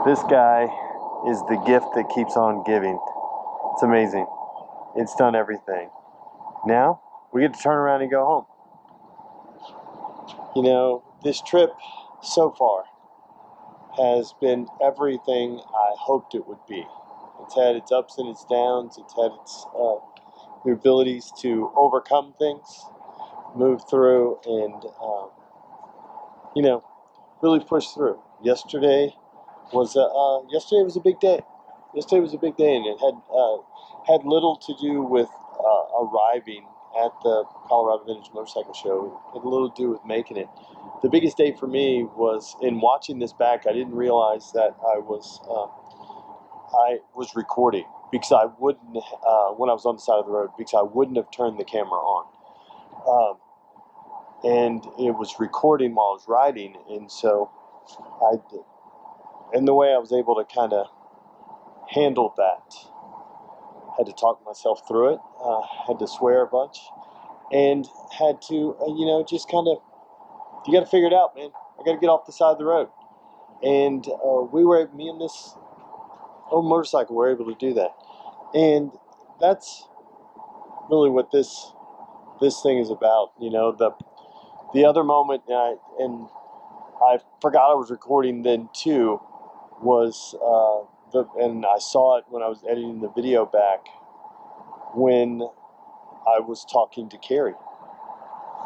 This guy is the gift that keeps on giving. It's amazing. It's done everything. Now, we get to turn around and go home. You know, this trip so far has been everything I hoped it would be. It's had its ups and its downs. It's had its the abilities to overcome things, move through, and you know, really push through. Yesterday was a big day. Yesterday was a big day, and it had little to do with arriving at the Colorado Vintage Motorcycle Show. It had little to do with making it. The biggest day for me was in watching this back. I didn't realize that I was recording because I wouldn't when I was on the side of the road, because I wouldn't have turned the camera on, and it was recording while I was riding, and so I did. And the way I was able to kind of handle that, had to talk myself through it, had to swear a bunch, and had to, just kind of, you got to figure it out, man. I got to get off the side of the road. And me and this old motorcycle were able to do that. And that's really what this thing is about. You know, the other moment, and I forgot I was recording then too, was and I saw it when I was editing the video back, when I was talking to Carrie.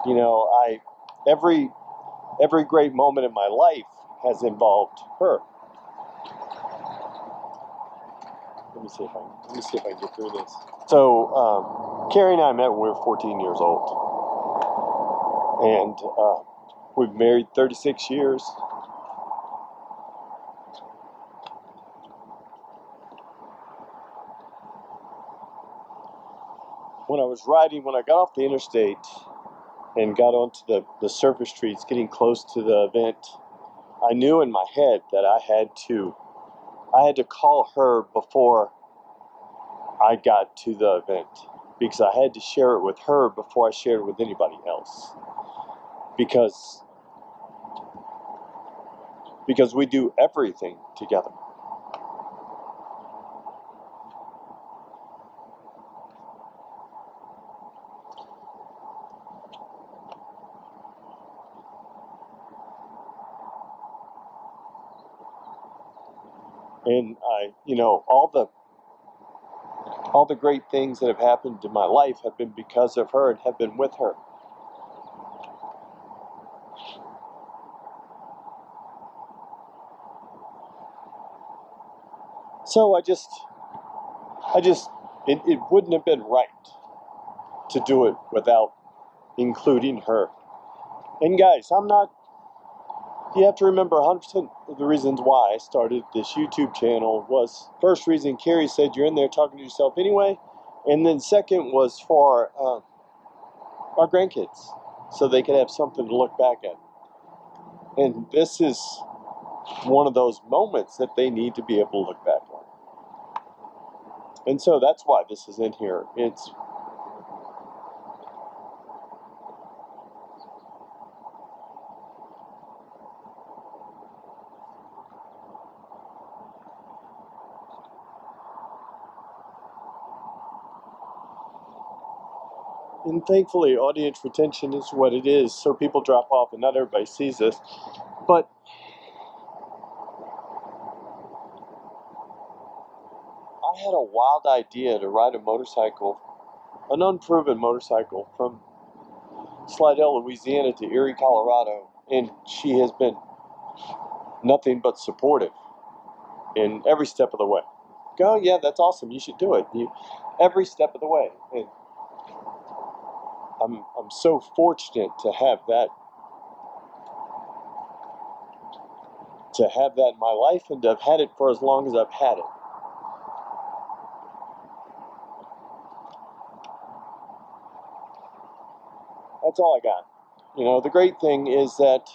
You know, every great moment in my life has involved her. Let me see if I can get through this. So Carrie and I met when we were 14 years old, and we've been married 36 years. When I got off the interstate and got onto the surface streets, getting close to the event, I knew in my head that I had to call her before I got to the event, because I had to share it with her before I shared it with anybody else, because we do everything together. And all the great things that have happened in my life have been because of her and have been with her. So it wouldn't have been right to do it without including her. And guys, you have to remember 100% of the reasons why I started this YouTube channel was, first reason, Carrie said you're in there talking to yourself anyway, and then second was for our grandkids, so they could have something to look back at. And this is one of those moments that they need to be able to look back on. And so that's why this is in here. And thankfully, audience retention is what it is, so people drop off and not everybody sees this. But I had a wild idea to ride a motorcycle, an unproven motorcycle, from Slidell, Louisiana to Erie, Colorado, and she has been nothing but supportive in every step of the way. Go, yeah, that's awesome, you should do it. Every step of the way. And I'm so fortunate to have that in my life, and to have had it for as long as I've had it. That's all I got. You know, the great thing is that,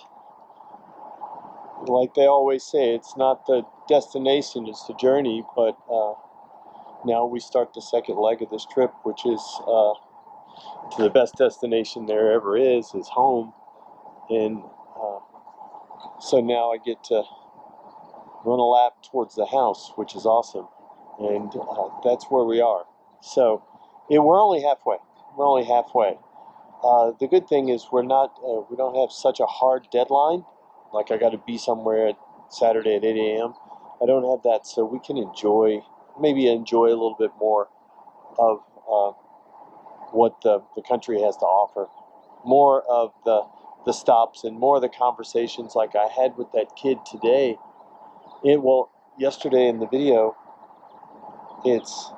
like they always say, it's not the destination, it's the journey. But now we start the second leg of this trip, which is to the best destination there ever is home. And so now I get to run a lap towards the house, which is awesome. And that's where we are. So we're only halfway. We're only halfway. The good thing is we don't have such a hard deadline. Like I got to be somewhere Saturday at 8 a.m. I don't have that, so we can maybe enjoy a little bit more of what the country has to offer. More of the stops and more of the conversations like I had with that kid today. Yesterday in the video, it's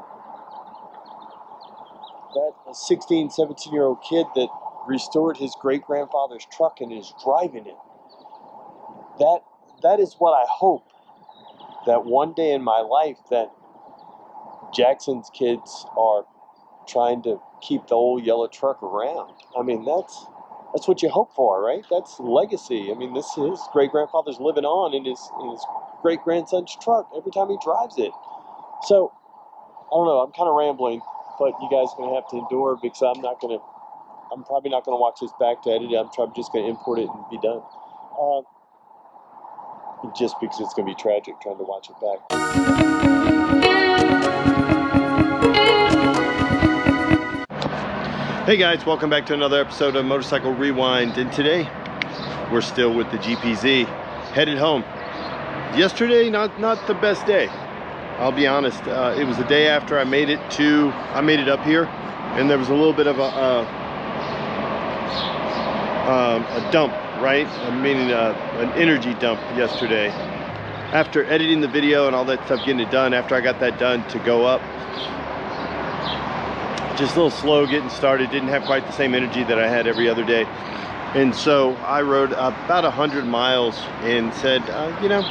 that 16, 17-year-old kid that restored his great-grandfather's truck and is driving it. That is what I hope, that one day in my life that Jackson's kids are trying to keep the old yellow truck around. I mean, that's what you hope for, right? That's legacy. I mean, his great-grandfather's living on in his great-grandson's truck every time he drives it. So, I don't know, I'm kind of rambling, but you guys are going to have to endure because I'm probably not going to watch this back to edit it. I'm just going to import it and be done. Just because it's going to be tragic trying to watch it back. Hey guys, welcome back to another episode of Motorcycle Rewind, and today we're still with the GPZ, headed home. Yesterday, not the best day. I'll be honest. It was the day after I made it up here, and there was a little bit of a dump, right? I mean an energy dump yesterday. After editing the video and all that stuff, getting it done, after I got that done to go up, just a little slow getting started, didn't have quite the same energy that I had every other day. And so I rode about 100 miles and said, you know,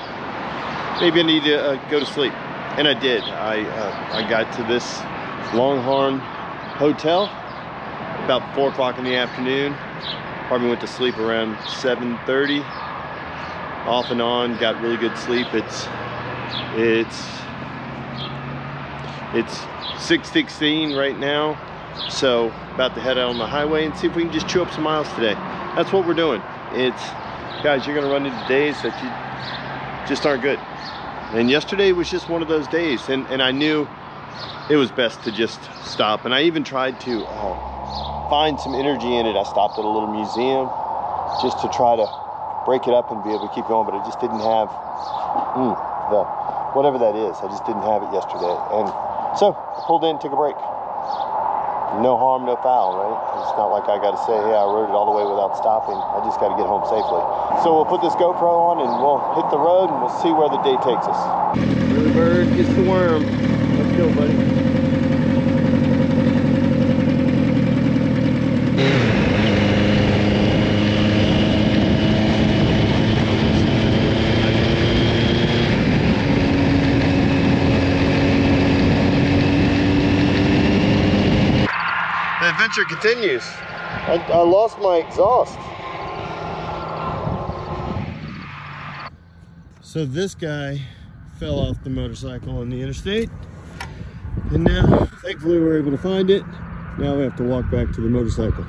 maybe I need to go to sleep. And I did. I got to this Longhorn Hotel about 4 o'clock in the afternoon. Probably went to sleep around 7:30. Off and on, got really good sleep. It's 6:16 right now, so about to head out on the highway and see if we can just chew up some miles today. That's what we're doing. Guys, you're gonna run into days that you just aren't good. And yesterday was just one of those days, and I knew it was best to just stop. And I even tried to find some energy in it. I stopped at a little museum just to try to break it up and be able to keep going, but I just didn't have whatever that is. I just didn't have it yesterday. And so I pulled in, took a break. No harm, no foul, right? It's not like I got to say, hey, I rode it all the way without stopping. I just got to get home safely. So we'll put this GoPro on and we'll hit the road and we'll see where the day takes us. The bird gets the worm. Let's go, buddy. The adventure continues. I lost my exhaust. So this guy fell off the motorcycle on the interstate, and now thankfully we're able to find it. Now we have to walk back to the motorcycle.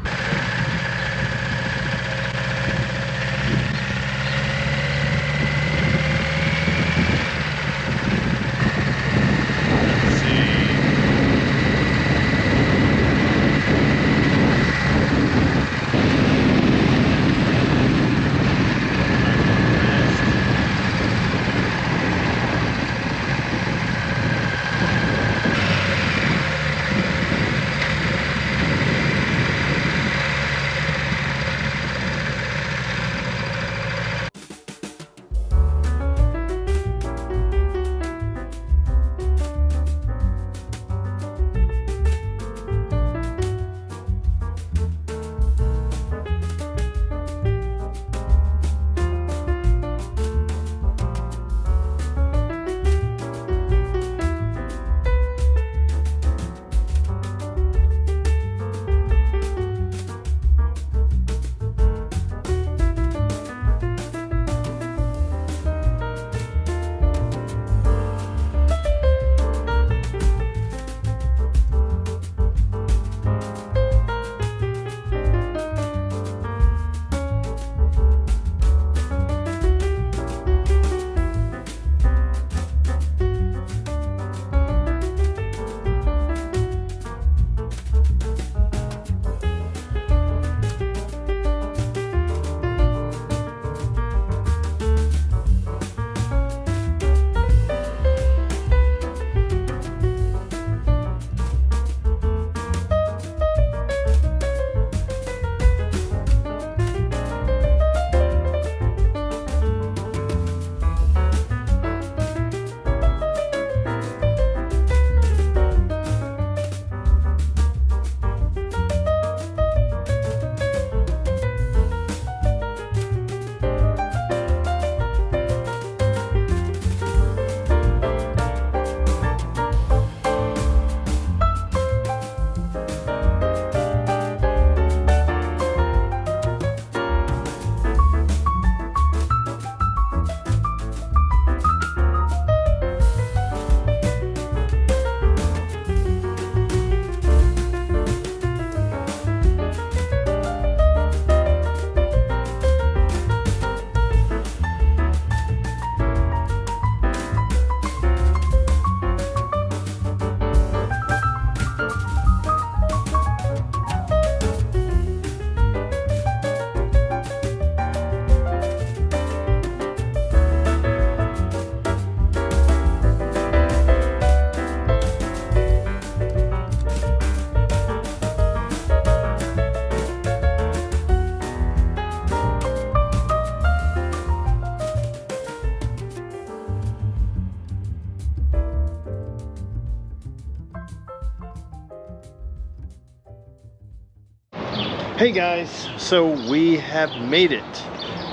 Hey guys, so we have made it.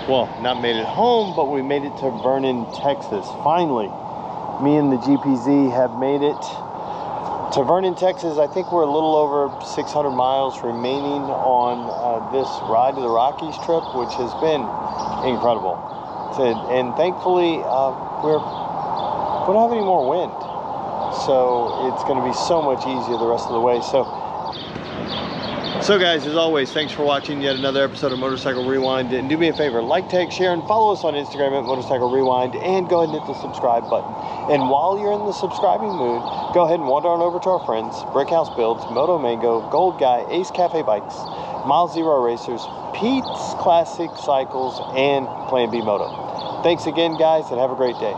Well, not made it home, but we made it to Vernon, Texas. Finally, me and the GPZ have made it to Vernon, Texas. I think we're a little over 600 miles remaining on this ride to the Rockies trip, which has been incredible. And thankfully, we don't have any more wind. So it's going to be so much easier the rest of the way. So guys, as always, thanks for watching yet another episode of Motorcycle Rewind. And do me a favor, like, tag, share, and follow us on Instagram at Motorcycle Rewind. And go ahead and hit the subscribe button. And while you're in the subscribing mood, go ahead and wander on over to our friends, Brickhouse Builds, Moto Mango, Gold Guy, Ace Cafe Bikes, Mile Zero Racers, Pete's Classic Cycles, and Plan B Moto. Thanks again, guys, and have a great day.